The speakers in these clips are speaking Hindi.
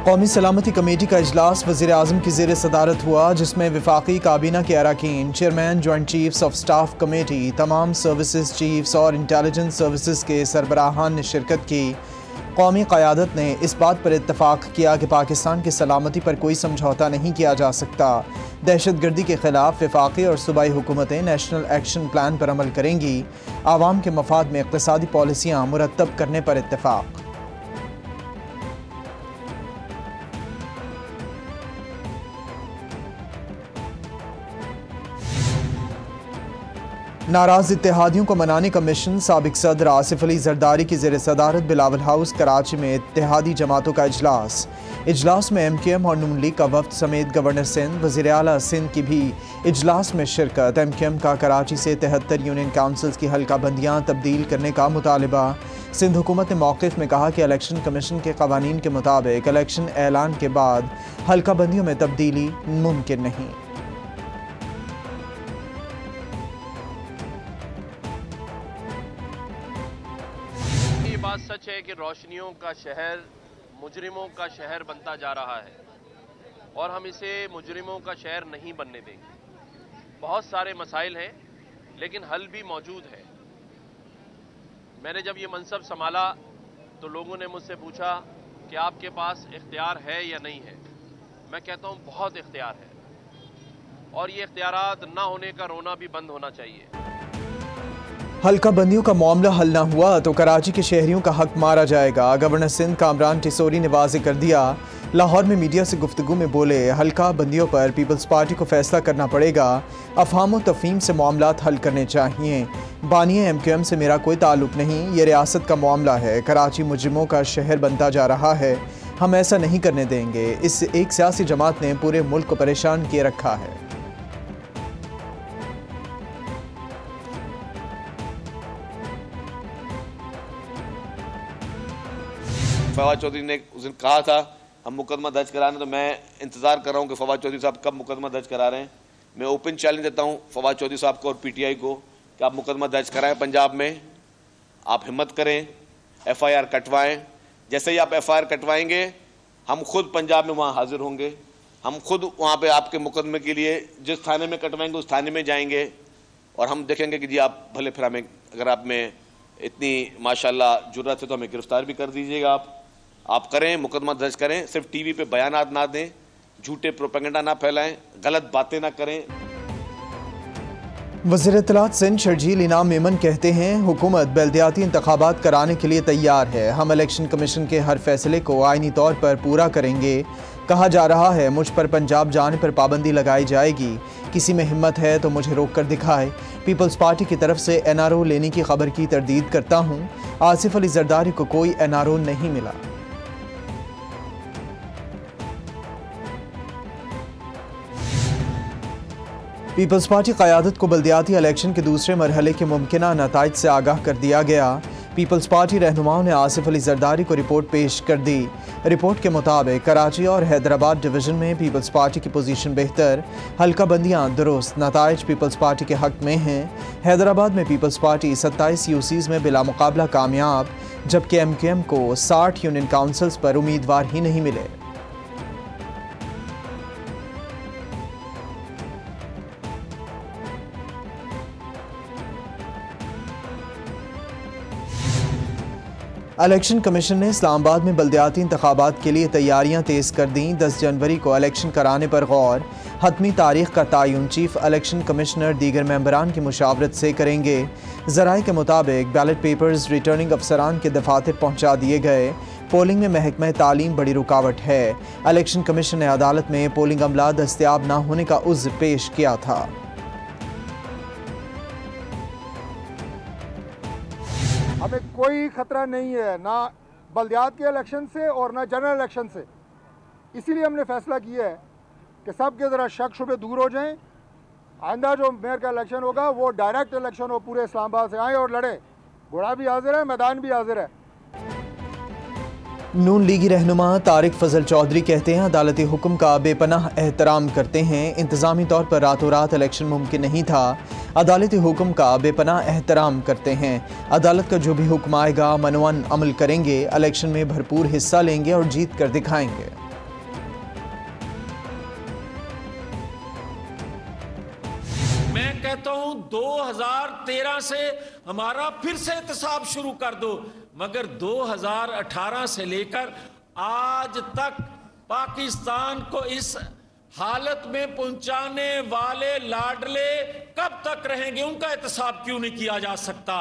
कौमी सलामती कमेटी का इजलास वज़ीर-ए-आज़म की ज़ेर सदारत हुआ, जिसमें वफाकी काबीना के अरकान, chairman, joint chiefs of staff committee, तमाम सर्विसेज चीफ्स और इंटेलिजेंस सर्विसेज के सरबराहान ने शिरकत की। कौमी क़यादत ने इस बात पर इत्तफ़ाक़ किया कि पाकिस्तान की सलामती पर कोई समझौता नहीं किया जा सकता। दहशतगर्दी के ख़िलाफ़ वफाकी और सूबाई हुकूमतें नेशनल एक्शन प्लान पर अमल करेंगी। आवाम के मफाद में इक़्तिसादी पॉलिसियाँ मुरतब करने पर इत्तफ़ाक़। नाराज़ इत्तेहादियों को मनाने का मिशन। साबिक़ सदर आसिफ अली जरदारी की ज़ेर सदारत बिलावल हाउस कराची में इत्तेहादी जमातों का इजलास में MKM और नून लीग का वफ्द समेत गवर्नर सिंध, वज़ीर आला सिंध की भी इजलास में शिरकत। MKM का कराची से 73 यूनियन काउंसिल्स की हल्का बंदियाँ तब्दील करने का मुतालबा। सिंध हुकूमत ने मौक़िफ़ में कहा कि इलेक्शन कमीशन के क़वानीन के मुताबिक इलेक्शन ऐलान के बाद हल्का बंदियों में तब्दीली मुमकिन नहीं। बात सच है कि रोशनियों का शहर मुजरिमों का शहर बनता जा रहा है और हम इसे मुजरिमों का शहर नहीं बनने देंगे। बहुत सारे मसाइल हैं लेकिन हल भी मौजूद है। मैंने जब ये मनसब संभाला तो लोगों ने मुझसे पूछा कि आपके पास इख्तियार है या नहीं है। मैं कहता हूँ बहुत इख्तियार है और ये इख्तियारात ना होने का रोना भी बंद होना चाहिए। हल्का बंदियों का मामला हल न हुआ तो कराची के शहरियों का हक मारा जाएगा। गवर्नर सिंध कामरान टिसोरी ने वाज़ेह कर दिया। लाहौर में मीडिया से गुफ्तगू में बोले, हल्का बंदियों पर पीपल्स पार्टी को फैसला करना पड़ेगा। अफहाम व तफहीम से मामलात हल करने चाहिए। बानिए MKM से मेरा कोई ताल्लुक नहीं, ये रियासत का मामला है। कराची मुजरिमों का शहर बनता जा रहा है, हम ऐसा नहीं करने देंगे। इस एक सियासी जमात ने पूरे मुल्क को परेशान किए रखा है। फवाद चौधरी ने उस दिन कहा था हम मुकदमा दर्ज कराने, तो मैं इंतज़ार कर रहा हूँ कि फवाद चौधरी साहब कब मुकदमा दर्ज करा रहे हैं। मैं ओपन चैलेंज देता हूँ फवाद चौधरी साहब को और PTI को कि आप मुकदमा दर्ज कराएं पंजाब में। आप हिम्मत करें, FIR कटवाएं। जैसे ही आप FIR कटवाएंगे हम खुद पंजाब में वहाँ हाजिर होंगे। हम खुद वहाँ पर आपके मुकदमे के लिए जिस थाने में कटवाएंगे उस थाने में जाएंगे और हम देखेंगे कि जी आप भले फिर हमें, अगर आप में इतनी माशाल्लाह जुर्रत है तो हमें गिरफ्तार भी कर दीजिएगा। आप करें, मुकदमा दर्ज करें। सिर्फ TV पे बयानात ना दें, झूठे प्रोपेगेंडा ना फैलाएं, गलत बातें ना करें। वज़ीर इत्तलात सिंध शर्जील इनाम मेमन कहते हैं, हुकूमत बल्दियाती इंतखाबात कराने के लिए तैयार है। हम इलेक्शन कमीशन के हर फैसले को आईनी तौर पर पूरा करेंगे। कहा जा रहा है मुझ पर पंजाब जाने पर पाबंदी लगाई जाएगी। किसी में हिम्मत है तो मुझे रोक कर दिखाए। पीपल्स पार्टी की तरफ से NRO लेने की खबर की तरदीद करता हूँ। आसिफ अली जरदारी को कोई NRO नहीं मिला। पीपल्स पार्टी क़यादत को बल्दियाती इलेक्शन के दूसरे मरहले के मुमकिना नताइज से आगाह कर दिया गया। पीपल्स पार्टी रहनुमाओं ने आसिफ अली जरदारी को रिपोर्ट पेश कर दी। रिपोर्ट के मुताबिक कराची और हैदराबाद डिवीज़न में पीपल्स पार्टी की पोजीशन बेहतर, हल्का बंदियाँ दुरुस्त, नताइज पीपल्स पार्टी के हक में हैं। हैदराबाद में पीपल्स पार्टी 27 UCs में बिला मुकाबला कामयाब, जबकि MKM को 60 यूनियन काउंसिल्स पर उम्मीदवार ही नहीं मिले। इलेक्शन कमीशन ने इस्लामाबाद में बल्दियाती इंतखाबात के लिए तैयारियां तेज़ कर दी। 10 जनवरी को इलेक्शन कराने पर गौर। हतमी तारीख का तयन चीफ इलेक्शन कमिश्नर दीगर मेंबरान की मुशावरत से करेंगे। ज़राए के मुताबिक बैलेट पेपर्स रिटर्निंग अफसरान के दफातर पहुँचा दिए गए। पोलिंग में महकमा तालीम बड़ी रुकावट है। इलेक्शन कमीशन ने अदालत में पोलिंग अमला दस्तियाब न होने का उज़्र पेश किया था। हमें कोई ख़तरा नहीं है, ना बल्दियात के इलेक्शन से और ना जनरल इलेक्शन से। इसीलिए हमने फ़ैसला किया है कि सब के ज़रा शक शुबे दूर हो जाएं। आइंदा जो मेयर का इलेक्शन होगा वो डायरेक्ट इलेक्शन हो, पूरे इस्लामाबाद से आए और लड़े। घोड़ा भी हाजिर है, मैदान भी हाजिर है। नून लीगी रहनुमा तारिक फजल चौधरी कहते हैं, अदालती हुक्म का बेपनाह एहतराम करते हैं। इंतज़ामी तौर पर रातों रात इलेक्शन मुमकिन नहीं था। अदालती हुक्म का बेपनाह एहतराम करते हैं। अदालत का जो भी हुक्म आएगा मनवन अमल करेंगे। इलेक्शन में भरपूर हिस्सा लेंगे और जीत कर दिखाएंगे। कहता हूं 2013 से हमारा फिर से एहतसाब शुरू कर दो, मगर 2018 से लेकर आज तक पाकिस्तान को इस हालत में पहुंचाने वाले लाडले कब तक रहेंगे, उनका एहतसाब क्यों नहीं किया जा सकता।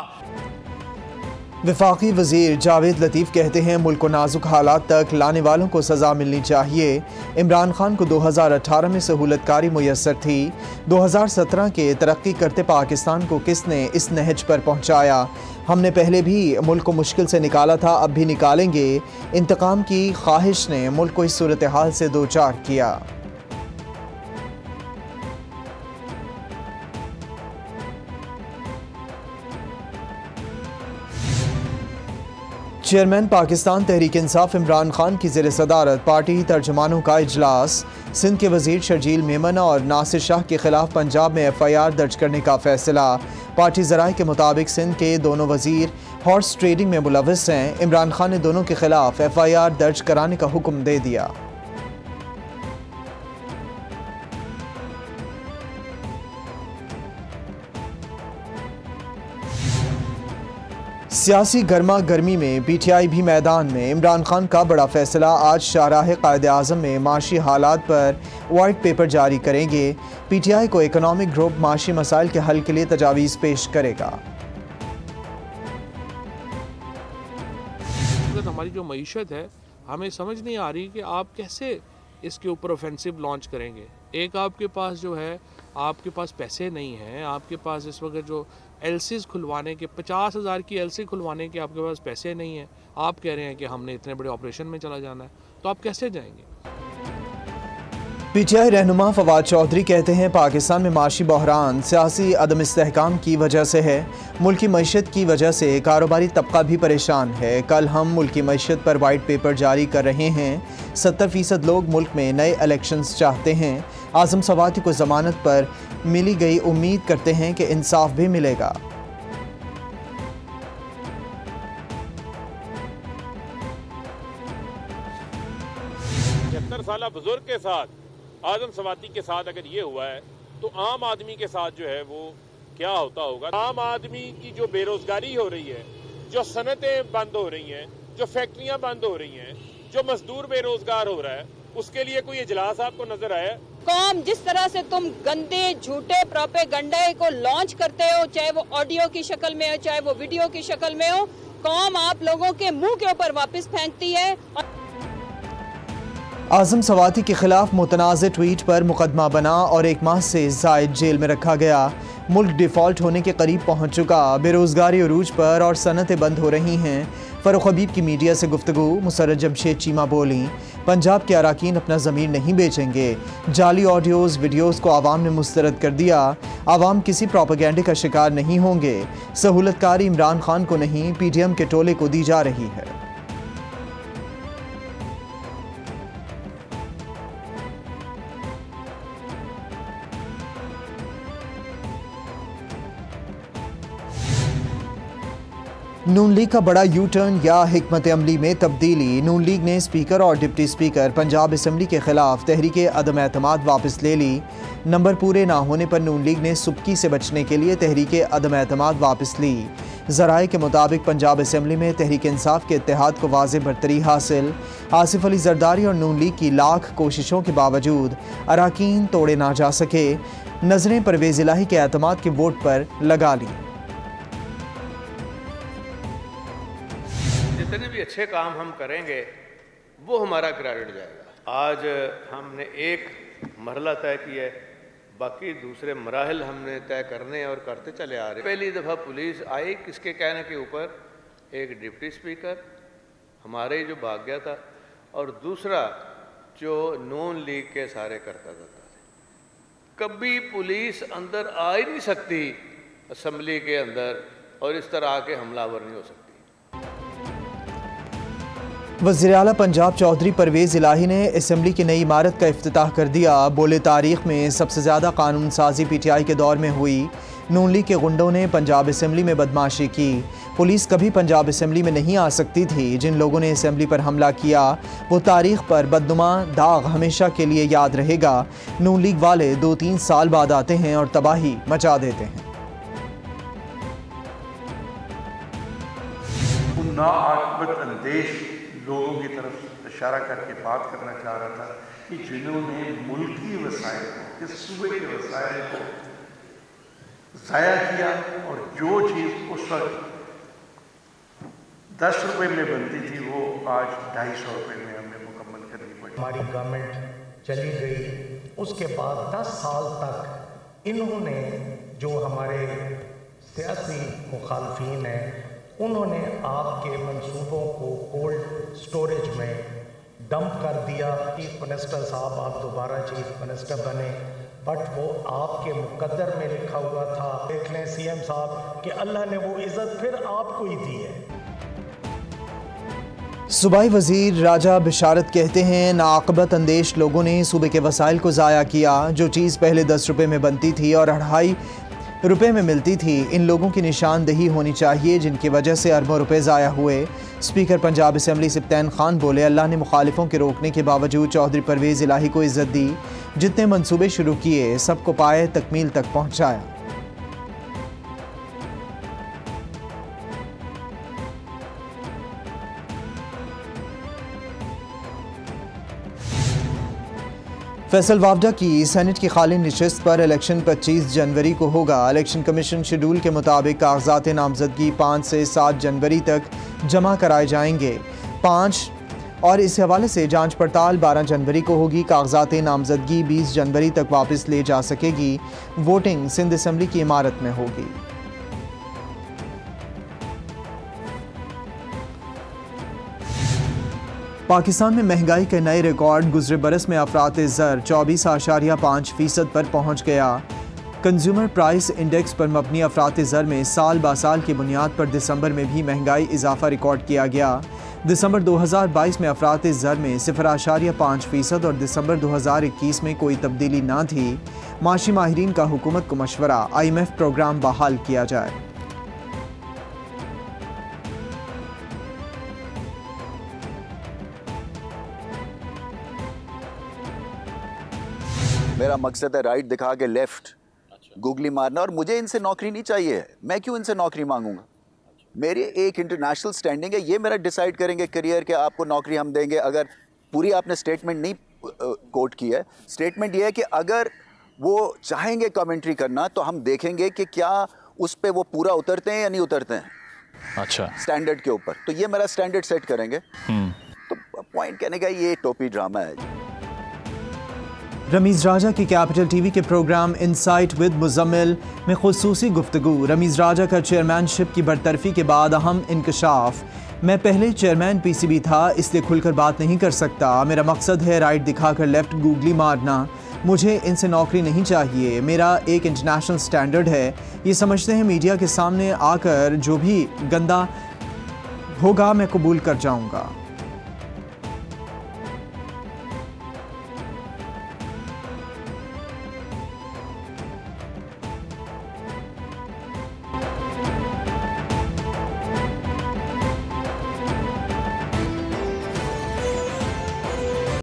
वफाकी वजीर जावेद लतीफ़ कहते हैं मुल्क को नाजुक हालात तक लाने वालों को सज़ा मिलनी चाहिए। इमरान खान को 2018 में सहूलतकारी मुयस्सर थी, 2017 के तरक्की करते पाकिस्तान को किसने इस नहज पर पहुँचाया। हमने पहले भी मुल्क को मुश्किल से निकाला था, अब भी निकालेंगे। इंतकाम की ख्वाहिश ने मुल्क को इस सूरत हाल से दो चार किया। चेयरमैन पाकिस्तान तहरीक इंसाफ इमरान खान की ज़ेर सदारत पार्टी तर्जमानों का इजलास। सिंध के वजीर शर्जील मेमन और नासिर शाह के खिलाफ पंजाब में FIR दर्ज करने का फैसला। पार्टी ज़राए के मुताबिक सिंध के दोनों वजीर हॉर्स ट्रेडिंग में मुलव्वस हैं। इमरान खान ने दोनों के खिलाफ FIR दर्ज कराने का हुक्म दे दिया। सियासी गर्मा गर्मी में PTI भी मैदान में। इमरान खान का बड़ा फैसला, आज शाहराह कायद आज़म में माशी हालात पर वाइट पेपर जारी करेंगे। PTI को इकनॉमिक ग्रुप माशी मसाइल के हल के लिए तजावीज़ पेश करेगा। हमारी जो मईशत है, हमें समझ नहीं आ रही कि आप कैसे इसके ऊपर ऑफेंसिव लॉन्च करेंगे। एक आपके पास जो है, आपके पास पैसे नहीं हैं, आपके पास इस वक्त जो LCs खुलवाने के 50,000 की LC खुलवाने के आपके पास पैसे नहीं हैं। आप कह रहे हैं कि हमने इतने बड़े ऑपरेशन में चला जाना है, तो आप कैसे जाएंगे। PTI रहनुमा फवाद चौधरी कहते हैं पाकिस्तान में माशी बहरान सियासी अदम इस्तेहकाम की वजह से है। मुल्क की मईशत की वजह से कारोबारी तबका भी परेशान है। कल हम मुल्क की मईशत पर वाइट पेपर जारी कर रहे हैं। 70% लोग मुल्क में नए इलेक्शंस चाहते हैं। आज़म सवाती को ज़मानत पर मिली गई, उम्मीद करते हैं कि इंसाफ भी मिलेगा। 70 साल बुजुर्ग के साथ, आज़म सवाती के साथ अगर ये हुआ है तो आम आदमी के साथ जो है वो क्या होता होगा। आम आदमी की जो बेरोजगारी हो रही है, जो सनतें बंद हो रही हैं, जो फैक्ट्रियां बंद हो रही हैं, जो मजदूर बेरोजगार हो रहा है, उसके लिए कोई इजलास आपको नजर आया? कौम जिस तरह से तुम गंदे झूठे प्रोपेगेंडे को लॉन्च करते हो, चाहे वो ऑडियो की शक्ल में हो, चाहे वो वीडियो की शक्ल में हो, कौम आप लोगों के मुंह के ऊपर वापस फेंकती है। आज़म सवाती के खिलाफ मुतनाज़ ट्वीट पर मुकदमा बना और 1 माह से ज़ायद जेल में रखा गया। मुल्क डिफ़ॉल्ट होने के करीब पहुँच चुका, बेरोज़गारी अरूज पर और सनतें बंद हो रही हैं। फ़ारूक हबीब की मीडिया से गुफ्तगू, मुसर्रत जमशेद चीमा बोली, पंजाब के अराकीन अपना ज़मीर नहीं बेचेंगे। जाली ऑडियोज़ वीडियोज़ को आवाम ने मुस्तरद कर दिया। आवाम किसी प्रोपेगेंडे का शिकार नहीं होंगे। सहूलतकारी इमरान खान को नहीं, PDM के टोले को दी जा रही है। नून लीग का बड़ा यू टर्न या हिकमत अमली में तब्दीली। नून लीग ने स्पीकर और डिप्टी स्पीकर पंजाब असम्बली के खिलाफ तहरीके अदम एतमाद वापस ले ली। नंबर पूरे ना होने पर नून लीग ने सुबकी से बचने के लिए तहरीके अदम एतमाद वापस ली। ज़राए के मुताबिक पंजाब असम्बली में तहरीक इंसाफ के इत्तेहाद को वाज़ेह बरतरी हासिल। आसिफ अली जरदारी और नून लीग की लाख कोशिशों के बावजूद अराकीन तोड़े ना जा सके। नजरें परवेज़ इलाही के एतमाद के वोट पर लगा ली। जितने भी अच्छे काम हम करेंगे वो हमारा क्रेडिट जाएगा। आज हमने एक मरहला तय किया है, बाकी दूसरे मराहल हमने तय करने और करते चले आ रहे। पहली दफ़ा पुलिस आई किसके कहने के ऊपर, एक डिप्टी स्पीकर हमारे ही जो भाग गया था, और दूसरा जो नून लीग के सारे करता था। कभी पुलिस अंदर आ ही नहीं सकती असम्बली के अंदर और इस तरह आके हमलावर नहीं हो सकती। वज़ीर आला पंजाब चौधरी परवेज़ इलाही ने असम्बली की नई इमारत का इफ्तिताह कर दिया। बोले तारीख में सबसे ज़्यादा कानून साजी PTI के दौर में हुई। नून लीग के गुंडों ने पंजाब असेंबली में बदमाशी की। पुलिस कभी पंजाब असेंबली में नहीं आ सकती थी। जिन लोगों ने असेंबली पर हमला किया वो तारीख पर बदनुमा दाग हमेशा के लिए याद रहेगा। नून लीग वाले 2-3 साल बाद आते हैं और तबाही मचा देते हैं। नाआकबत अंदेश लोगों की तरफ इशारा करके बात करना चाह रहा था कि जिन्होंने मुल्की वसाइल को, इस सूबे के वसाइल को ज़ाया किया और जो चीज़ उस वक्त 10 रुपये में बनती थी वो आज 250 रुपये में हमें मुकम्मल करनी पड़ी। हमारी गवर्नमेंट चली गई, उसके बाद 10 साल तक इन्होंने जो हमारे सियासी मुखालफीन हैं उन्होंने आपके मंसूबों को कोल्ड स्टोरेज में डंप कर दिया। चीफ मिनिस्टर साहब आप दोबारा चीफ मिनिस्टर बने, बट वो आपके मुकद्दर में लिखा हुआ था। देख लें सीएम साहब कि अल्लाह ने वो इज्जत फिर आपको ही दी है। सूबाई वजीर राजा बिशारत कहते हैं नाआकबत अंदेश लोगों ने सूबे के वसाइल को ज़ाया किया। जो चीज़ पहले 10 रुपये में बनती थी और 2.5 रुपये में मिलती थी, इन लोगों की निशानदेही होनी चाहिए जिनकी वजह से अरबों रुपए ज़ाया हुए। स्पीकर पंजाब असेंबली सिब्तैन खान बोले, अल्लाह ने मुखालिफों के रोकने के बावजूद चौधरी परवेज़ इलाही को इज़्ज़त दी। जितने मंसूबे शुरू किए सबको पाए तकमील तक पहुँचाया। फैसल वावडा की सेनेट की खाली नशिस्त पर इलेक्शन 25 जनवरी को होगा। इलेक्शन कमीशन शेड्यूल के मुताबिक कागजात नामजदगी 5 से 7 जनवरी तक जमा कराए जाएंगे। 5 और इस हवाले से जांच पड़ताल 12 जनवरी को होगी। कागजात नामजदगी 20 जनवरी तक वापस ले जा सकेगी। वोटिंग सिंध असम्बली की इमारत में होगी। पाकिस्तान में महंगाई के नए रिकॉर्ड गुज़रे बरस में अफरात ज़र 24.5% पर पहुँच गया। कंज्यूमर प्राइस इंडेक्स पर मबनी अफरात ज़र में साल बा साल की बुनियाद पर दिसंबर में भी महंगाई इजाफा रिकॉर्ड किया गया। दिसंबर 2022 में अफरात ज़र में 0.5% और दिसंबर 2021 में कोई तब्दीली ना थी। माशी माहिरीन का हुकूमत को मशवरा, IMF प्रोग्राम बहाल किया जाए। मेरा मकसद है राइट दिखा के लेफ्ट गूगली मारना, और मुझे इनसे नौकरी नहीं चाहिए है। मैं क्यों इनसे नौकरी मांगूंगा? मेरी एक इंटरनेशनल स्टैंडिंग है, ये मेरा डिसाइड करेंगे करियर के आपको नौकरी हम देंगे। अगर पूरी आपने स्टेटमेंट नहीं कोट की है, स्टेटमेंट ये है कि अगर वो चाहेंगे कमेंट्री करना तो हम देखेंगे कि क्या उस पर वो पूरा उतरते हैं या नहीं उतरते हैं। अच्छा, स्टैंडर्ड के ऊपर तो ये मेरा स्टैंडर्ड सेट करेंगे। तो पॉइंट कहने का ये टोपी ड्रामा है। रमीज़ राजा की कैपिटल टीवी के प्रोग्राम इनसाइट विद मुज़म्मिल में खुसूसी गुफ्तगू। रमीज़ राजा का चेयरमैनशिप की बरतरफी के बाद अहम इंकशाफ। मैं पहले चेयरमैन PCB था, इसलिए खुलकर बात नहीं कर सकता। मेरा मकसद है राइट दिखाकर लेफ्ट गूगली मारना। मुझे इनसे नौकरी नहीं चाहिए। मेरा एक इंटरनेशनल स्टैंडर्ड है। ये समझते हैं मीडिया के सामने आकर जो भी गंदा होगा मैं कबूल कर जाऊँगा।